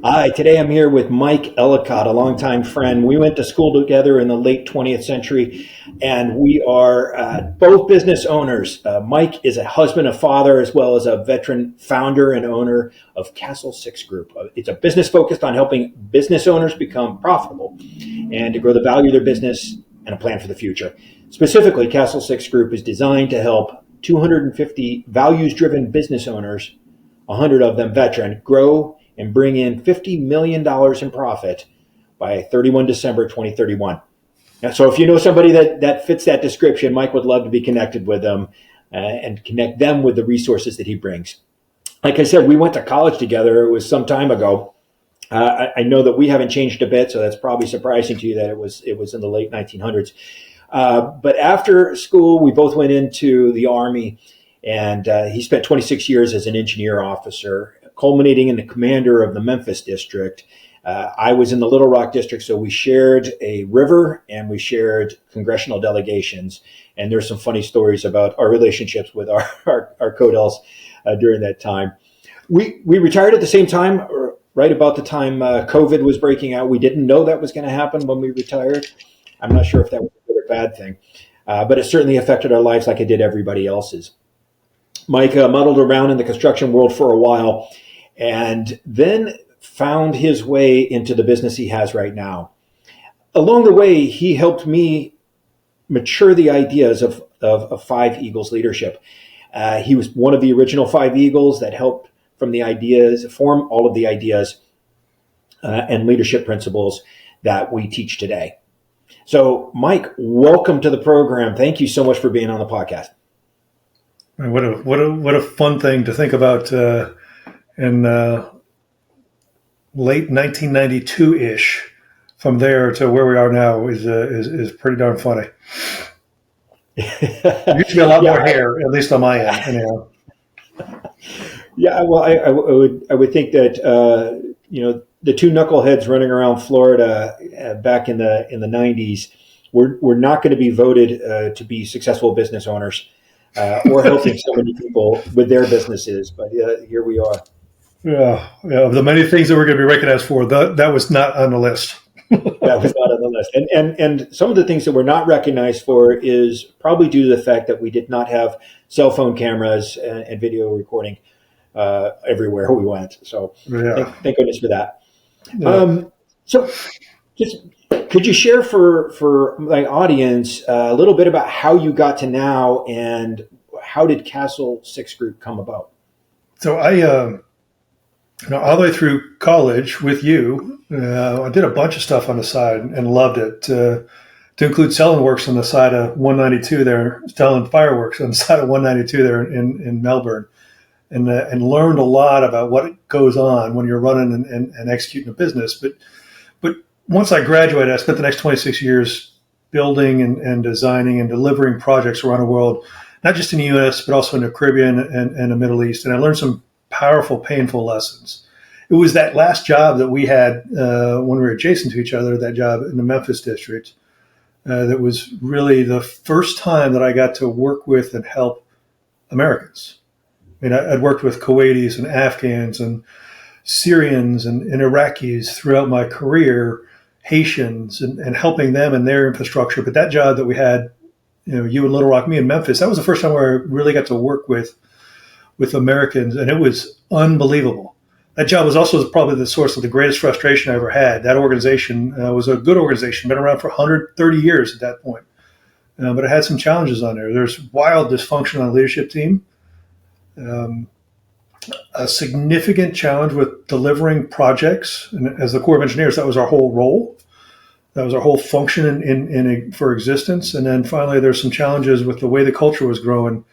Hi, today I'm here with Mike Ellicott, a longtime friend. We went to school together in the late 20th century, and we are both business owners. Mike is a husband, a father, as well as a veteran founder and owner of Castle Six Group. It's a business focused on helping business owners become profitable and to grow the value of their business and a plan for the future. Specifically, Castle Six Group is designed to help 250 values-driven business owners, 100 of them veteran, grow and bring in $50 million in profit by 31 December 2031. Now, so if you know somebody that fits that description, Mike would love to be connected with them and connect them with the resources that he brings. Like I said, we went to college together. It was some time ago. I know that we haven't changed a bit, so that's probably surprising to you that it was in the late 1900s. But after school, we both went into the Army, and he spent 26 years as an engineer officer, culminating in the commander of the Memphis district. I was in the Little Rock district, so we shared a river and we shared congressional delegations. And there's some funny stories about our relationships with our CODELs during that time. We retired at the same time, or right about the time COVID was breaking out. We didn't know that was going to happen when we retired. I'm not sure if that was a good or bad thing, but it certainly affected our lives like it did everybody else's. Mike muddled around in the construction world for a while, and then found his way into the business he has right now. Along the way, he helped me mature the ideas of Five Eagles leadership. He was one of the original Five Eagles that helped form all of the ideas and leadership principles that we teach today. So, Mike, welcome to the program. Thank you so much for being on the podcast. What a fun thing to think about. In late 1992-ish, from there to where we are now is pretty darn funny. There used to be a lot more hair, at least on my end. Anyhow. Yeah, well, I would think that the two knuckleheads running around Florida back in the 90s were not going to be voted to be successful business owners or helping so many people with their businesses. But here we are. Yeah. Of the many things that we're going to be recognized for, that was not on the list. That was not on the list. And some of the things that we're not recognized for is probably due to the fact that we did not have cell phone cameras and video recording everywhere we went. So thank goodness for that. Yeah. So just could you share for my audience a little bit about how you got to now and how did Castle Six Group come about? So all the way through college with you, I did a bunch of stuff on the side and loved it, to include selling works on the side of 192 there, selling fireworks on the side of 192 there in Melbourne, and learned a lot about what goes on when you're running and executing a business. But once I graduated, I spent the next 26 years building and designing and delivering projects around the world, not just in the U.S., but also in the Caribbean and the Middle East. And I learned some powerful, painful lessons. It was that last job that we had when we were adjacent to each other, that job in the Memphis district, that was really the first time that I got to work with and help Americans. I mean, I'd worked with Kuwaitis and Afghans and Syrians and Iraqis throughout my career, Haitians, and helping them and their infrastructure. But that job that we had, you in Little Rock, me in Memphis, that was the first time where I really got to work with Americans, and it was unbelievable. That job was also probably the source of the greatest frustration I ever had. That organization was a good organization, been around for 130 years at that point, but it had some challenges on there. There's wild dysfunction on the leadership team, a significant challenge with delivering projects, and as the Corps of Engineers, that was our whole role. That was our whole function for existence. And then finally, there's some challenges with the way the culture was growing.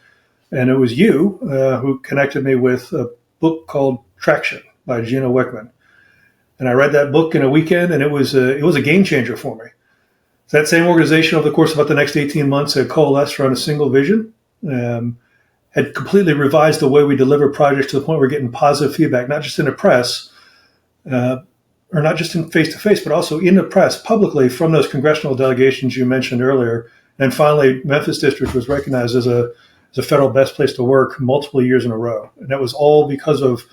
And it was you who connected me with a book called Traction by Gino Wickman. And I read that book in a weekend, and it was a game changer for me. That same organization, over the course of about the next 18 months, had coalesced around a single vision, had completely revised the way we deliver projects to the point where we're getting positive feedback, not just in the press, or not just in face-to-face, but also in the press publicly from those congressional delegations you mentioned earlier. And finally, Memphis District was recognized as a federal best place to work multiple years in a row. And that was all because of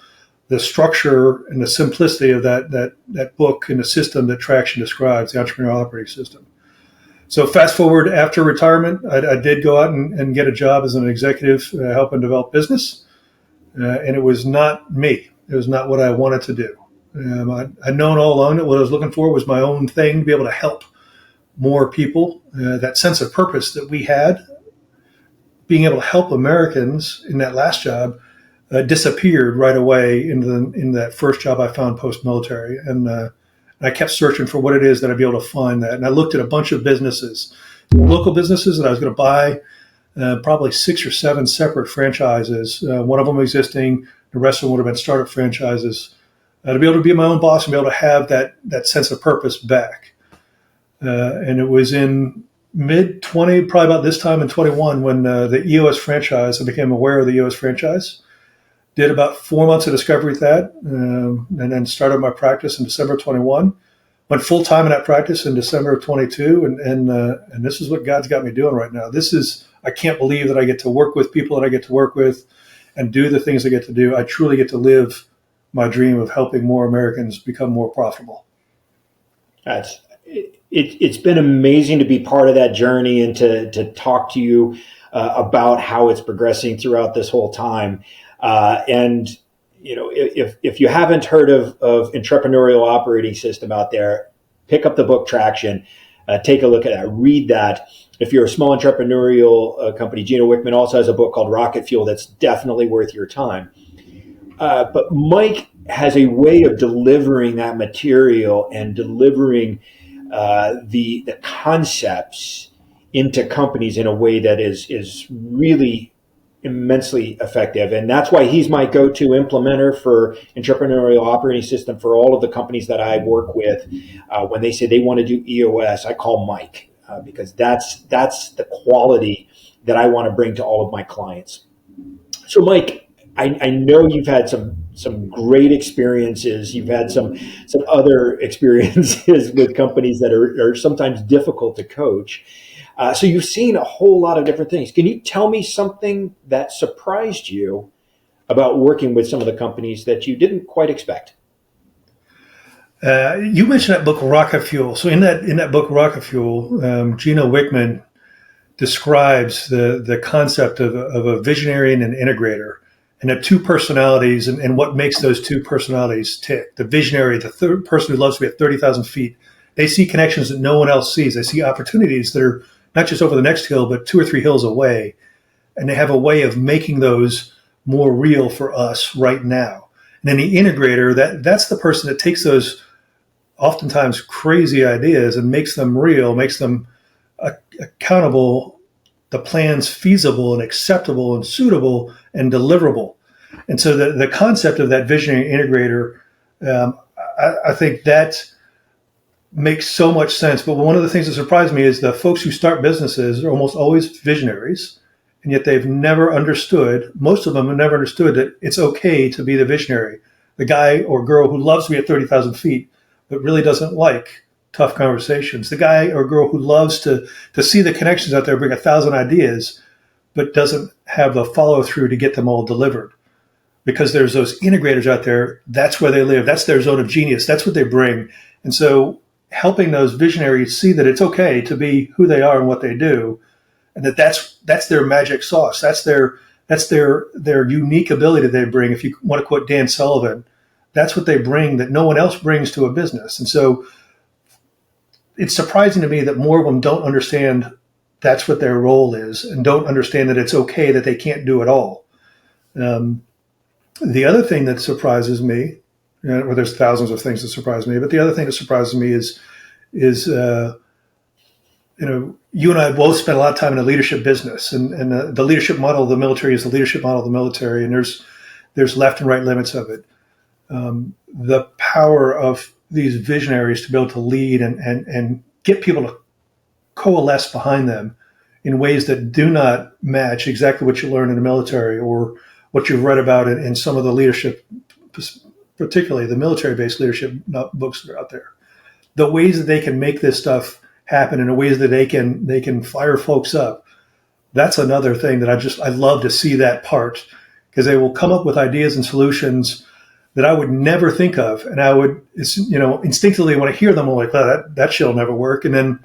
the structure and the simplicity of that book and the system that Traction describes, the entrepreneurial operating system. So fast forward after retirement, I did go out and get a job as an executive helping develop business. And it was not me. It was not what I wanted to do. I'd known all along that what I was looking for was my own thing, to be able to help more people. That sense of purpose that we had, being able to help Americans in that last job, disappeared right away in that first job I found post-military. And I kept searching for what it is that I'd be able to find that. And I looked at a bunch of businesses, local businesses that I was going to buy, probably 6 or 7 separate franchises, one of them existing, the rest of them would have been startup franchises, to be able to be my own boss and be able to have that sense of purpose back. And it was in mid-20, probably about this time in 21, when the EOS franchise, I became aware of the EOS franchise. Did about 4 months of discovery with that, and then started my practice in December 21. Went full time in that practice in December of 22, and this is what God's got me doing right now. I can't believe that I get to work with people that I get to work with, and do the things I get to do. I truly get to live my dream of helping more Americans become more profitable. It's been amazing to be part of that journey and to talk to you about how it's progressing throughout this whole time. And if you haven't heard of entrepreneurial operating system out there, pick up the book Traction, take a look at that, read that. If you're a small entrepreneurial company, Gino Wickman also has a book called Rocket Fuel that's definitely worth your time. But Mike has a way of delivering that material and delivering the concepts into companies in a way that is really immensely effective. And that's why he's my go-to implementer for entrepreneurial operating system for all of the companies that I work with. When they say they want to do EOS, I call Mike because that's the quality that I want to bring to all of my clients. So Mike, I know you've had some great experiences. You've had some other experiences with companies that are sometimes difficult to coach. So you've seen a whole lot of different things. Can you tell me something that surprised you about working with some of the companies that you didn't quite expect? You mentioned that book, Rocket Fuel. So in that book, Rocket Fuel, Gino Wickman describes the concept of a visionary and an integrator, and the two personalities and what makes those two personalities tick. The visionary, the third person who loves to be at 30,000 feet, they see connections that no one else sees. They see opportunities that are not just over the next hill, but 2 or 3 hills away. And they have a way of making those more real for us right now. And then the integrator, that's the person that takes those oftentimes crazy ideas and makes them real, makes them accountable, the plans feasible and acceptable and suitable and deliverable. And so the concept of that visionary integrator, I think that makes so much sense. But one of the things that surprised me is the folks who start businesses are almost always visionaries, and yet they've never understood, most of them have never understood that it's okay to be the visionary, the guy or girl who loves to be at 30,000 feet, but really doesn't like tough conversations, the guy or girl who loves to see the connections out there, bring 1,000 ideas, but doesn't have the follow through to get them all delivered. Because there's those integrators out there, that's where they live, that's their zone of genius, that's what they bring. And so helping those visionaries see that it's okay to be who they are and what they do, and that's their magic sauce. That's their unique ability they bring. If you want to quote Dan Sullivan, that's what they bring that no one else brings to a business. And so it's surprising to me that more of them don't understand that's what their role is and don't understand that it's okay that they can't do it all. The other thing that surprises me, well, there's thousands of things that surprise me, but the other thing that surprises me is you and I both spent a lot of time in the leadership business, and the leadership model of the military is the leadership model of the military, and there's left and right limits of it. The power of these visionaries to be able to lead and get people to coalesce behind them in ways that do not match exactly what you learn in the military or what you've read about in some of the leadership, particularly the military-based leadership books that are out there. The ways that they can make this stuff happen in the ways that they can fire folks up. That's another thing that I love to see that part, because they will come up with ideas and solutions that I would never think of. And I would, instinctively when I hear them, I'm like, oh, that shit'll never work. And then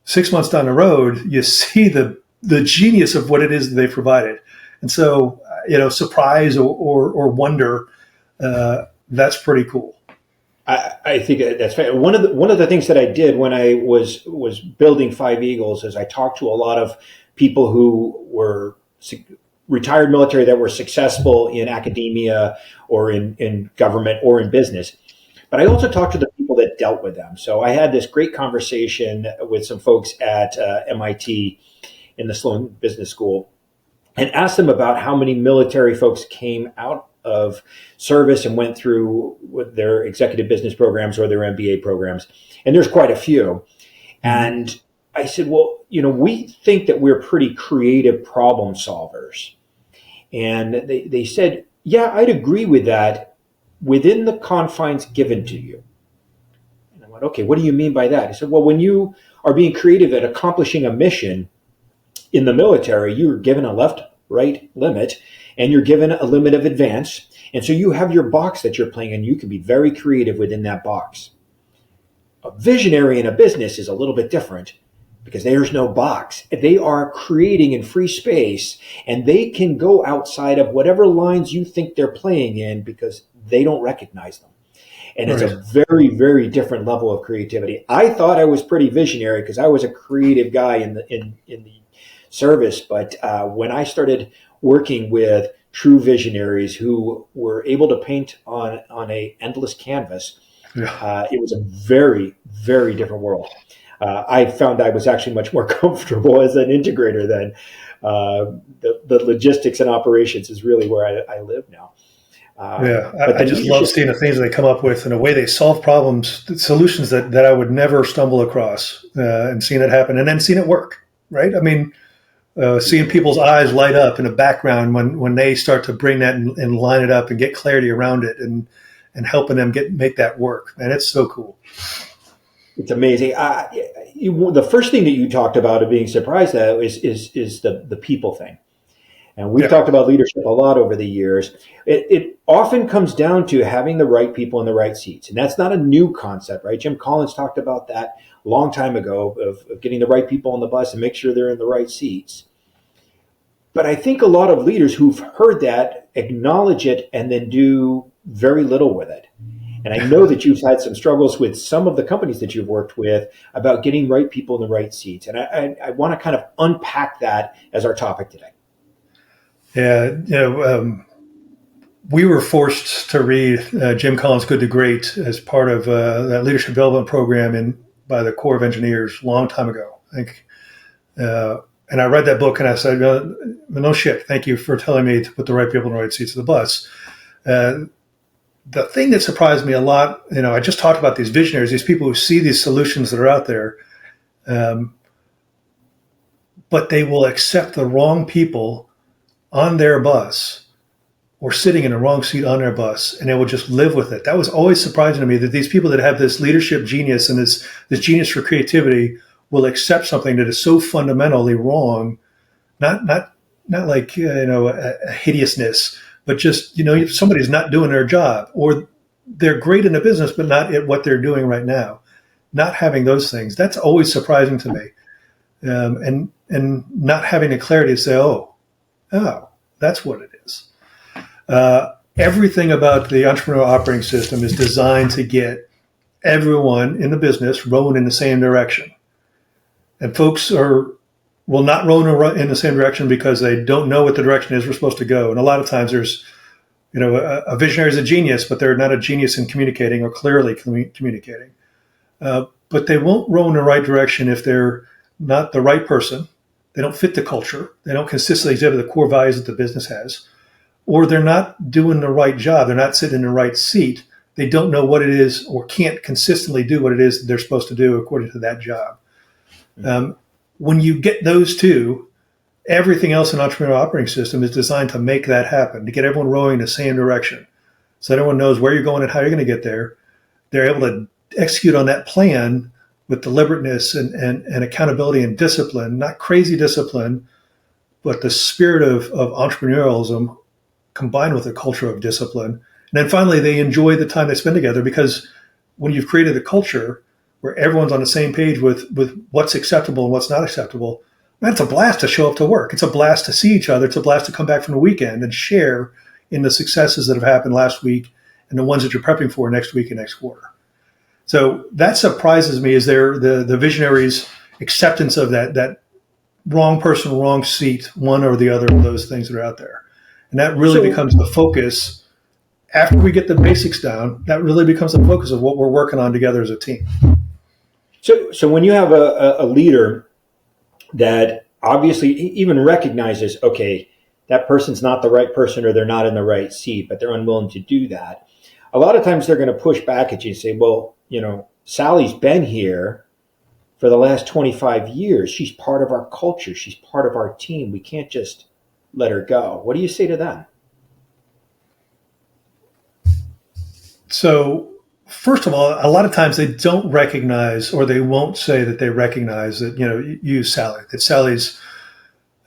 6 months down the road, you see the genius of what it is that they provided. And so, surprise or wonder, that's pretty cool. I think that's fair. One of the things that I did when I was building Five Eagles is I talked to a lot of people who were retired military that were successful in academia or in government or in business. But I also talked to the people that dealt with them. So I had this great conversation with some folks at MIT in the Sloan Business School and asked them about how many military folks came out of service and went through their executive business programs or their MBA programs. And there's quite a few. And I said, well, we think that we're pretty creative problem solvers. And they said, yeah, I'd agree with that within the confines given to you. And I went, okay, what do you mean by that? He said, well, when you are being creative at accomplishing a mission in the military, you're given a left-right limit, and you're given a limit of advance. And so you have your box that you're playing, and you can be very creative within that box. A visionary in a business is a little bit different because there's no box. They are creating in free space, and they can go outside of whatever lines you think they're playing in because they don't recognize them. And It's a very, very different level of creativity. I thought I was pretty visionary because I was a creative guy in the service. But when I started working with true visionaries who were able to paint on a endless canvas, it was a very, very different world. I found I was actually much more comfortable as an integrator than the logistics and operations is really where I live now. I just love seeing the things they come up with and the way they solve problems, solutions that I would never stumble across, and seeing it happen and then seeing it work, right? I mean, seeing people's eyes light up in the background when they start to bring that and line it up and get clarity around it and helping them make that work. Man, it's so cool. It's amazing. The first thing that you talked about of being surprised at is the people thing. And we've talked about leadership a lot over the years. It often comes down to having the right people in the right seats. And that's not a new concept, right? Jim Collins talked about that a long time ago of getting the right people on the bus and make sure they're in the right seats. But I think a lot of leaders who've heard that acknowledge it and then do very little with it. And I know that you've had some struggles with some of the companies that you've worked with about getting right people in the right seats. And I want to kind of unpack that as our topic today. Yeah, we were forced to read Jim Collins' Good to Great as part of that leadership development program by the Corps of Engineers a long time ago, I think. And I read that book and I said, no shit, thank you for telling me to put the right people in the right seats of the bus. The thing that surprised me a lot, I just talked about these visionaries, these people who see these solutions that are out there, but they will accept the wrong people on their bus or sitting in the wrong seat on their bus, and they will just live with it. That was always surprising to me, that these people that have this leadership genius and this genius for creativity will accept something that is so fundamentally wrong, not like a hideousness, but just if somebody's not doing their job, or they're great in the business but not at what they're doing right now. Not having those things, that's always surprising to me, and not having the clarity to say, oh, that's what it is. Everything about the entrepreneurial operating system is designed to get everyone in the business rowing in the same direction. And folks will not row in the same direction because they don't know what the direction is we're supposed to go. And a lot of times there's, a visionary is a genius, but they're not a genius in communicating or clearly communicating. But they won't row in the right direction if they're not the right person. They don't fit the culture. They don't consistently exhibit the core values that the business has, or they're not doing the right job. They're not sitting in the right seat. They don't know what it is or can't consistently do what it is that they're supposed to do according to that job. When you get those two, everything else in entrepreneurial operating system is designed to make that happen, to get everyone rowing in the same direction. So everyone knows where you're going and how you're going to get there. They're able to execute on that plan with deliberateness and accountability and discipline, not crazy discipline, but the spirit of entrepreneurialism combined with a culture of discipline. And then finally, they enjoy the time they spend together, because when you've created a culture where everyone's on the same page with what's acceptable and what's not acceptable, man, it's a blast to show up to work. It's a blast to see each other. It's a blast to come back from the weekend and share in the successes that have happened last week and the ones that you're prepping for next week and next quarter. So that surprises me, is the visionaries' acceptance of that wrong person, wrong seat, one or the other of those things that are out there. And that really becomes the focus. After we get the basics down, that really becomes the focus of what we're working on together as a team. So when you have a leader that obviously even recognizes, okay, that person's not the right person or they're not in the right seat, but they're unwilling to do that, a lot of times they're going to push back at you and say, well, Sally's been here for the last 25 years. She's part of our culture. She's part of our team. We can't just let her go. What do you say to them? So, first of all, a lot of times they don't recognize, or they won't say that they recognize that, you, Sally, that Sally's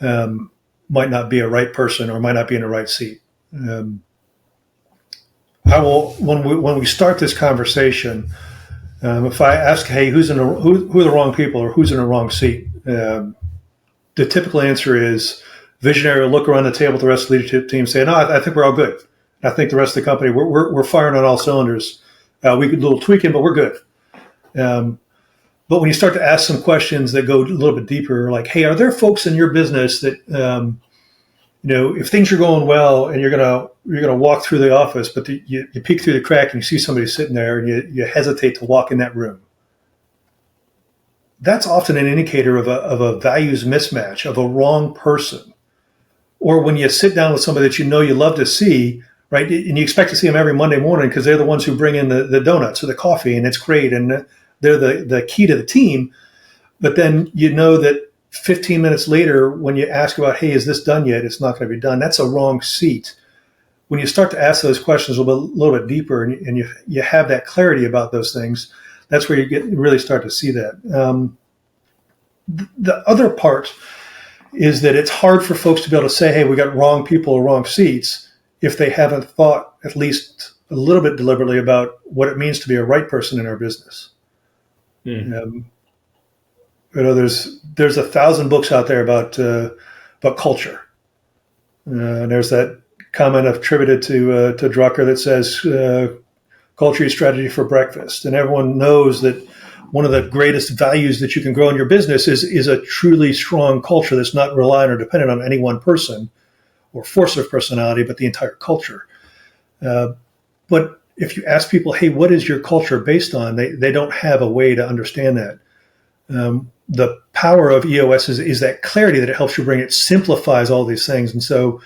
might not be a right person or might not be in the right seat. I will, when we start this conversation, if I ask, hey, who are the wrong people or who's in the wrong seat? The typical answer is visionary will look around the table at the rest of the leadership team and say, no, I think we're all good. I think the rest of the company, we're firing on all cylinders. We could do a little tweaking, but we're good. But when you start to ask some questions that go a little bit deeper, like, hey, are there folks in your business that, if things are going well and you're gonna walk through the office, but you peek through the crack and you see somebody sitting there and you hesitate to walk in that room? That's often an indicator of a values mismatch, of a wrong person. Or when you sit down with somebody that you love to see, right? And you expect to see them every Monday morning because they're the ones who bring in the donuts or the coffee, and it's great, and they're the key to the team. But then that 15 minutes later, when you ask about, hey, is this done yet? It's not going to be done. That's a wrong seat. When you start to ask those questions a little bit deeper, and you have that clarity about those things, that's where you really start to see that. The other part is that it's hard for folks to be able to say, hey, we got wrong people or wrong seats, if they haven't thought at least a little bit deliberately about what it means to be a right person in our business. There's 1,000 books out there about culture. There's that comment attributed to Drucker that says culture is strategy for breakfast, and everyone knows that one of the greatest values that you can grow in your business is a truly strong culture that's not reliant or dependent on any one person or force of personality, but the entire culture. But if you ask people, hey, what is your culture based on? They don't have a way to understand that. The power of EOS is that clarity that it helps you bring. It simplifies all these things. And so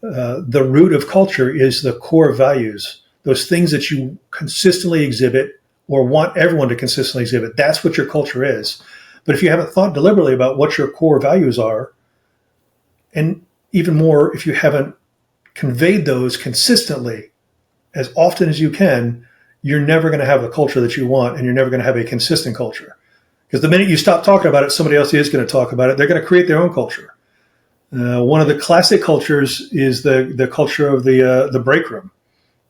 the root of culture is the core values, those things that you consistently exhibit or want everyone to consistently exhibit. That's what your culture is. But if you haven't thought deliberately about what your core values are, and even more, if you haven't conveyed those consistently as often as you can, you're never going to have the culture that you want, and you're never going to have a consistent culture. Because the minute you stop talking about it, somebody else is going to talk about it. They're going to create their own culture. One of the classic cultures is the culture of the break room,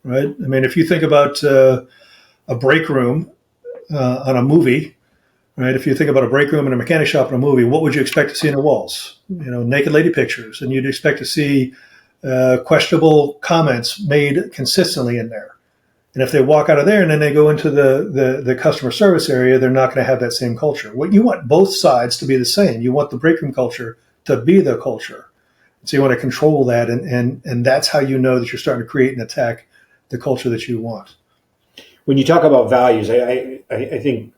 right? I mean, if you think about a break room on a movie, right? If you think about a break room in a mechanic shop in a movie, what would you expect to see in the walls? Naked lady pictures, and you'd expect to see questionable comments made consistently in there. And if they walk out of there and then they go into the customer service area, they're not going to have that same culture. What you want both sides to be the same. You want the break room culture to be the culture. So you want to control that, and that's how you know that you're starting to create and attack the culture that you want. When you talk about values, I think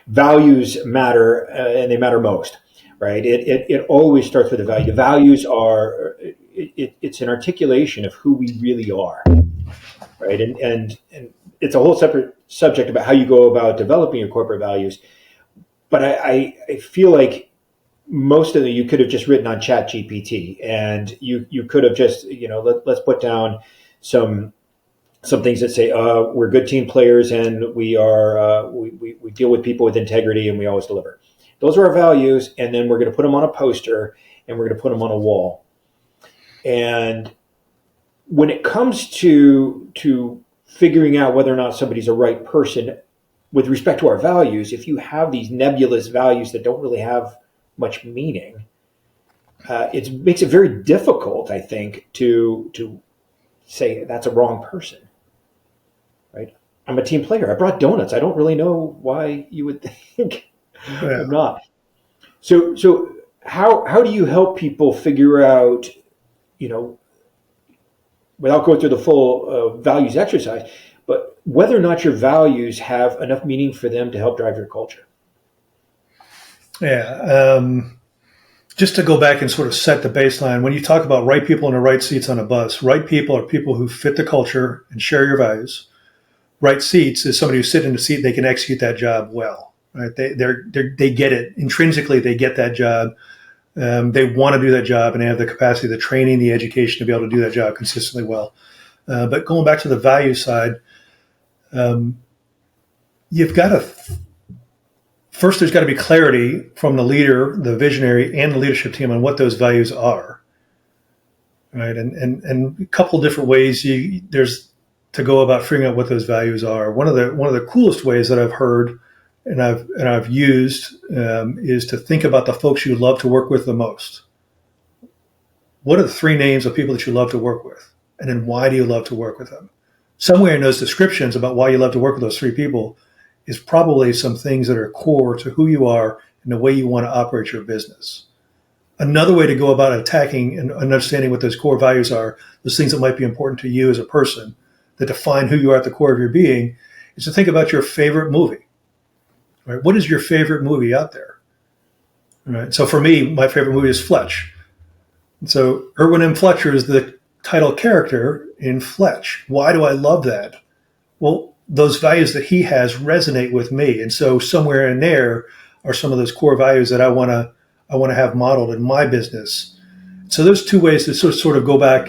values matter, and they matter most, right? It always starts with a value. The values are it's an articulation of who we really are, right? And it's a whole separate subject about how you go about developing your corporate values. But I feel like most of you could have just written on ChatGPT, and you could have just let's put down some things that say we're good team players, and we deal with people with integrity, and we always deliver. Those are our values, and then we're going to put them on a poster, and we're going to put them on a wall. And when it comes to figuring out whether or not somebody's a right person with respect to our values, if you have these nebulous values that don't really have much meaning, it makes it very difficult, I think, to say that's a wrong person, right? I'm a team player. I brought donuts. I don't really know why you would think I'm not. So how do you help people figure out, without going through the full values exercise, but whether or not your values have enough meaning for them to help drive your culture? Yeah. Just to go back and sort of set the baseline, when you talk about right people in the right seats on a bus, right people are people who fit the culture and share your values. Right seats is somebody who sit in the seat, they can execute that job well. Right? They get it. Intrinsically, they get that job. They want to do that job, and they have the capacity, the training, the education to be able to do that job consistently well. But going back to the value side, you've got to first, there's got to be clarity from the leader, the visionary, and the leadership team on what those values are. Right, and a couple of different ways there's to go about figuring out what those values are. One of the coolest ways that I've heard and I've used is to think about the folks you love to work with the most. What are the 3 names of people that you love to work with? And then why do you love to work with them? Somewhere in those descriptions about why you love to work with those 3 people is probably some things that are core to who you are and the way you want to operate your business. Another way to go about attacking and understanding what those core values are, those things that might be important to you as a person that define who you are at the core of your being, is to think about your favorite movie. Right? What is your favorite movie out there? Right? So for me, my favorite movie is Fletch. And so Irwin M. Fletcher is the title character in Fletch. Why do I love that? Well, those values that he has resonate with me. And so somewhere in there are some of those core values that I want to have modeled in my business. So those 2 ways to sort of go back,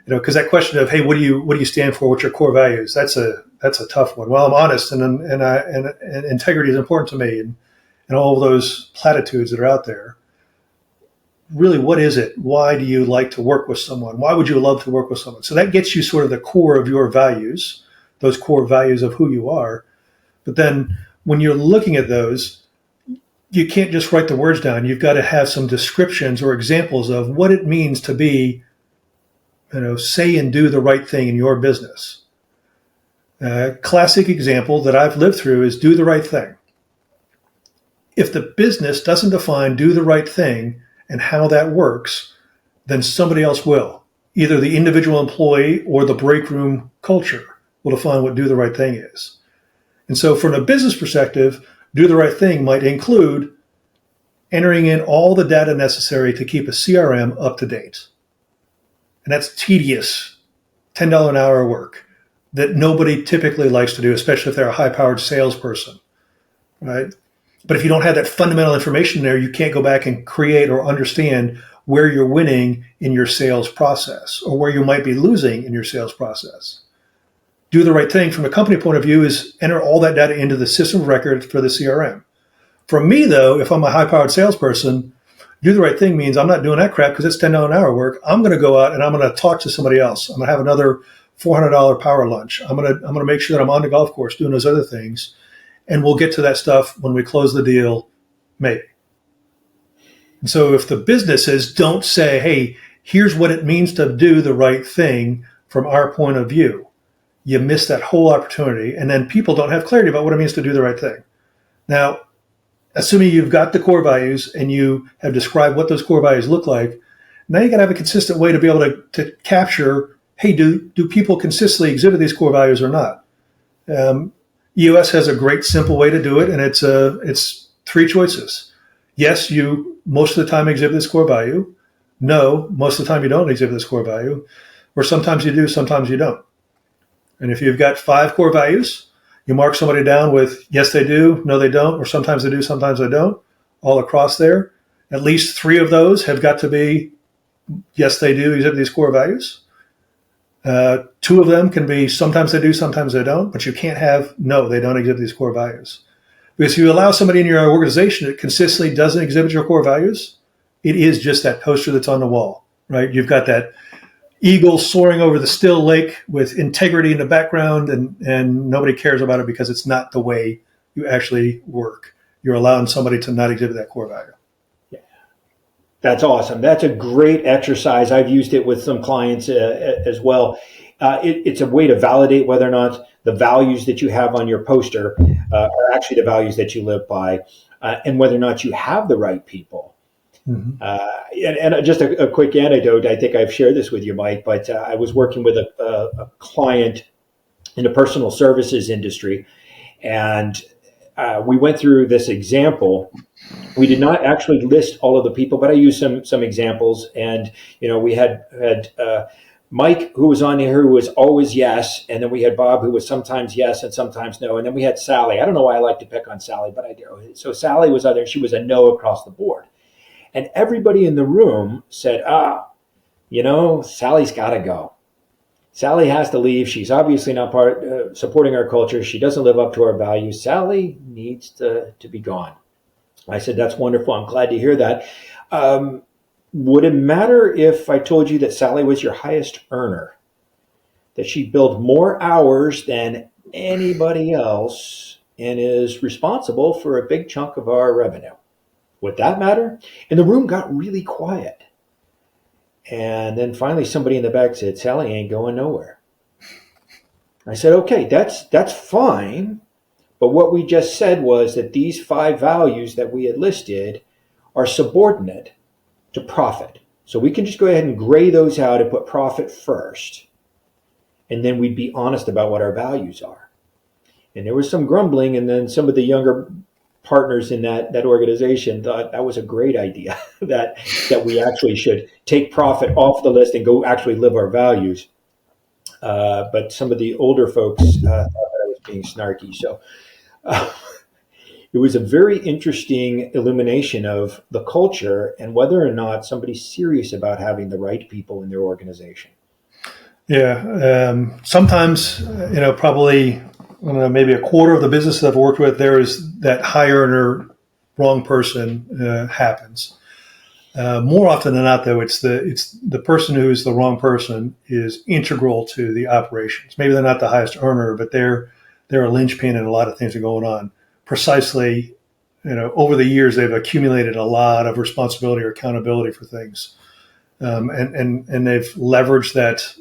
because that question of, hey, what do you stand for? What's your core values? That's a tough one. Well, I'm honest and integrity is important to me, and all of those platitudes that are out there. Really, what is it? Why do you like to work with someone? Why would you love to work with someone? So that gets you sort of the core of your values, those core values of who you are. But then when you're looking at those, you can't just write the words down. You've got to have some descriptions or examples of what it means to be, say and do the right thing in your business. A classic example that I've lived through is do the right thing. If the business doesn't define do the right thing and how that works, then somebody else will. Either the individual employee or the break room culture will define what do the right thing is. And so from a business perspective, do the right thing might include entering in all the data necessary to keep a CRM up to date. And that's tedious, $10 an hour work that nobody typically likes to do, especially if they're a high-powered salesperson, right? But if you don't have that fundamental information there, you can't go back and create or understand where you're winning in your sales process or where you might be losing in your sales process. Do the right thing from a company point of view is enter all that data into the system of record for the CRM. For me, though, if I'm a high-powered salesperson, do the right thing means I'm not doing that crap because it's $10 an hour work. I'm going to go out and I'm going to talk to somebody else. I'm going to have another $400 power lunch. I'm going to make sure that I'm on the golf course doing those other things. And we'll get to that stuff when we close the deal, maybe. And so if the businesses don't say, hey, here's what it means to do the right thing from our point of view, you miss that whole opportunity. And then people don't have clarity about what it means to do the right thing. Now, assuming you've got the core values and you have described what those core values look like, now you got to have a consistent way to be able to capture, hey, do people consistently exhibit these core values or not? EOS has a great simple way to do it, and it's 3 choices. Yes, you most of the time exhibit this core value. No, most of the time you don't exhibit this core value. Or sometimes you do, sometimes you don't. And if you've got 5 core values, you mark somebody down with yes, they do, no, they don't, or sometimes they do, sometimes they don't, all across there. At least 3 of those have got to be yes, they do exhibit these core values. 2 of them can be sometimes they do, sometimes they don't, but you can't have no, they don't exhibit these core values. Because if you allow somebody in your organization that consistently doesn't exhibit your core values, it is just that poster that's on the wall, right? You've got that eagle soaring over the still lake with integrity in the background, and nobody cares about it because it's not the way you actually work. You're allowing somebody to not exhibit that core value. That's awesome. That's a great exercise. I've used it with some clients as well. It's a way to validate whether or not the values that you have on your poster are actually the values that you live by, and whether or not you have the right people. Mm-hmm. And just a quick anecdote. I think I've shared this with you, Mike, but I was working with a client in the personal services industry, and we went through this example. We did not actually list all of the people, but I used some examples. And we had Mike, who was on here, who was always yes, and then we had Bob, who was sometimes yes and sometimes no, and then we had Sally. I don't know why I like to pick on Sally, but I do. So Sally was out there; she was a no across the board, and everybody in the room said, Sally's got to go. Sally has to leave. She's obviously not supporting our culture. She doesn't live up to our values. Sally needs to be gone. I said, that's wonderful. I'm glad to hear that. Would it matter if I told you that Sally was your highest earner? That she billed more hours than anybody else and is responsible for a big chunk of our revenue? Would that matter? And the room got really quiet. And then finally somebody in the back said, Sally ain't going nowhere. I said, okay, that's fine. But what we just said was that these 5 values that we had listed are subordinate to profit. So we can just go ahead and gray those out and put profit first. And then we'd be honest about what our values are. And there was some grumbling, and then some of the younger partners in that organization thought that was a great idea, that we actually should take profit off the list and go actually live our values. But some of the older folks thought that I was being snarky. So it was a very interesting illumination of the culture and whether or not somebody's serious about having the right people in their organization. Yeah. Sometimes, probably maybe a quarter of the business that I've worked with, there is that high earner, wrong person happens. More often than not, though, it's the person who is the wrong person is integral to the operations. Maybe they're not the highest earner, but they're a linchpin in a lot of things that are going on. Precisely, over the years, they've accumulated a lot of responsibility or accountability for things. And they've leveraged that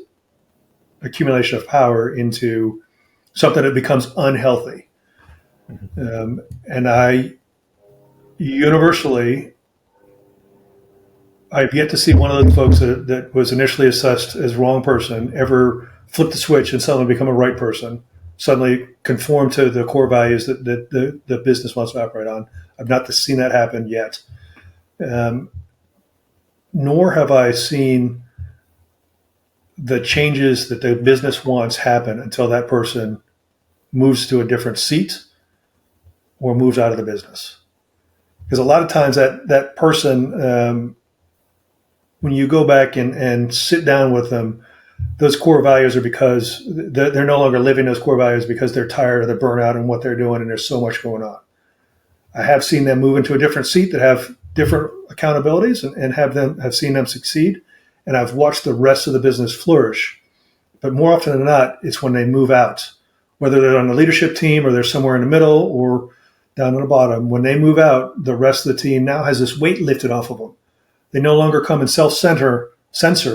accumulation of power into something that becomes unhealthy. And I've yet to see one of those folks that was initially assessed as wrong person ever flip the switch and suddenly become a right person, suddenly conform to the core values that the business wants to operate on. I've not seen that happen yet. Nor have I seen the changes that the business wants happen until that person moves to a different seat or moves out of the business. Because a lot of times that person, when you go back and sit down with them, those core values are because they're no longer living those core values because they're tired of the burnout and what they're doing, and there's so much going on. I have seen them move into a different seat that have different accountabilities and have seen them succeed, and I've watched the rest of the business flourish. But more often than not, it's when they move out, whether they're on the leadership team or they're somewhere in the middle or down at the bottom. When they move out, the rest of the team now has this weight lifted off of them. They no longer come and censor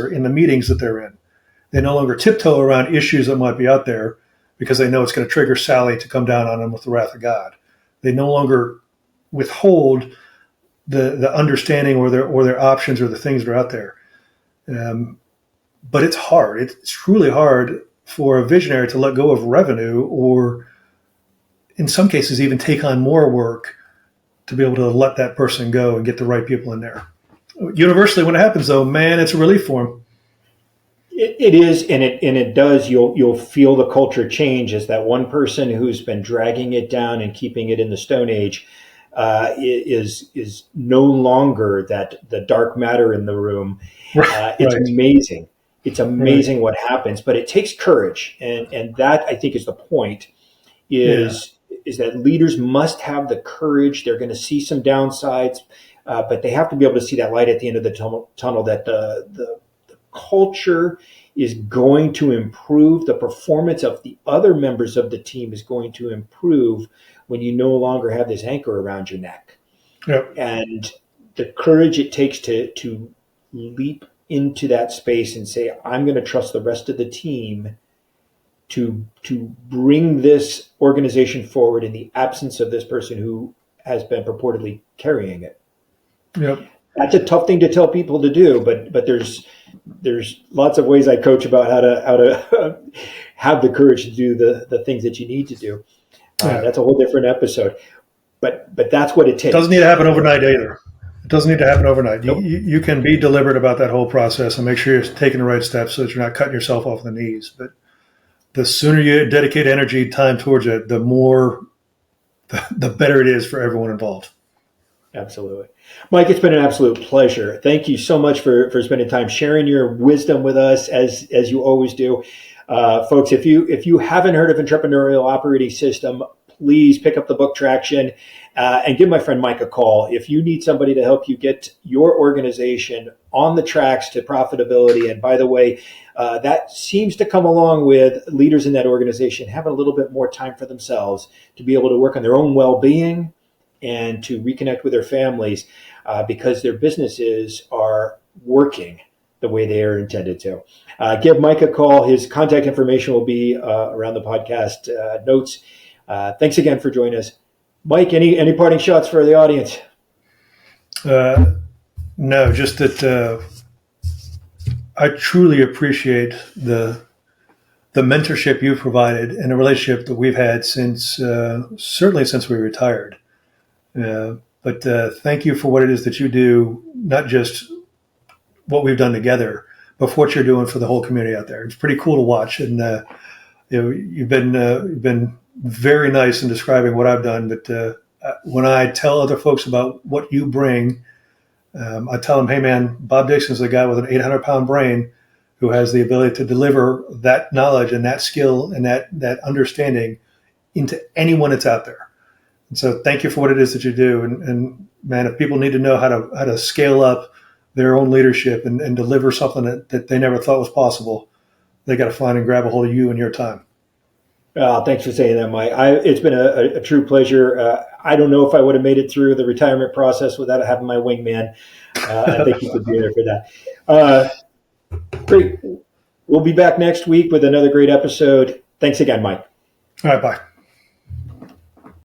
in the meetings that they're in. They no longer tiptoe around issues that might be out there because they know it's going to trigger Sally to come down on them with the wrath of God. They no longer withhold the understanding or their options or the things that are out there. But it's hard. It's truly hard for a visionary to let go of revenue or, in some cases, even take on more work to be able to let that person go and get the right people in there. Universally, when it happens, though, man, it's a relief for them. It is, and it does. You'll feel the culture change as that one person who's been dragging it down and keeping it in the Stone Age is no longer the dark matter in the room. It's right. Amazing. It's amazing right. What happens, but it takes courage, and that I think is the point. Is that leaders must have the courage. They're going to see some downsides, but they have to be able to see that light at the end of the tunnel. That the culture is going to improve. The performance of the other members of the team is going to improve when you no longer have this anchor around your neck. Yep. And the courage it takes to leap into that space and say, I'm going to trust the rest of the team to bring this organization forward in the absence of this person who has been purportedly carrying it. Yep. That's a tough thing to tell people to do, but there's lots of ways I coach about how to have the courage to do the things that you need to do. That's a whole different episode. But that's what it takes. It doesn't need to happen overnight either. It doesn't need to happen overnight. Nope. You can be deliberate about that whole process and make sure you're taking the right steps so that you're not cutting yourself off the knees. But the sooner you dedicate energy, time towards it, the better it is for everyone involved. Absolutely. Mike, it's been an absolute pleasure. Thank you so much for spending time sharing your wisdom with us as you always do. Folks, if you haven't heard of Entrepreneurial Operating System, please pick up the book Traction and give my friend Mike a call. If you need somebody to help you get your organization on the tracks to profitability, and by the way, that seems to come along with leaders in that organization having a little bit more time for themselves to be able to work on their own well-being and to reconnect with their families because their businesses are working the way they are intended to. Give Mike a call. His contact information will be around the podcast notes. Thanks again for joining us. Mike, any parting shots for the audience? No, just that I truly appreciate the mentorship you provided and the relationship that we've had since certainly since we retired. But thank you for what it is that you do, not just what we've done together, but for what you're doing for the whole community out there. It's pretty cool to watch, and you've been very nice in describing what I've done. But when I tell other folks about what you bring, I tell them, hey man, Bob Dixon is a guy with an 800-pound brain who has the ability to deliver that knowledge and that skill and that understanding into anyone that's out there. And so thank you for what it is that you do. And man, if people need to know how to scale up their own leadership and deliver something that they never thought was possible, they got to find and grab a hold of you and your time. Thanks for saying that, Mike. It's been a true pleasure. I don't know if I would have made it through the retirement process without having my wingman. I think you could be there for that. Great. We'll be back next week with another great episode. Thanks again, Mike. All right, bye.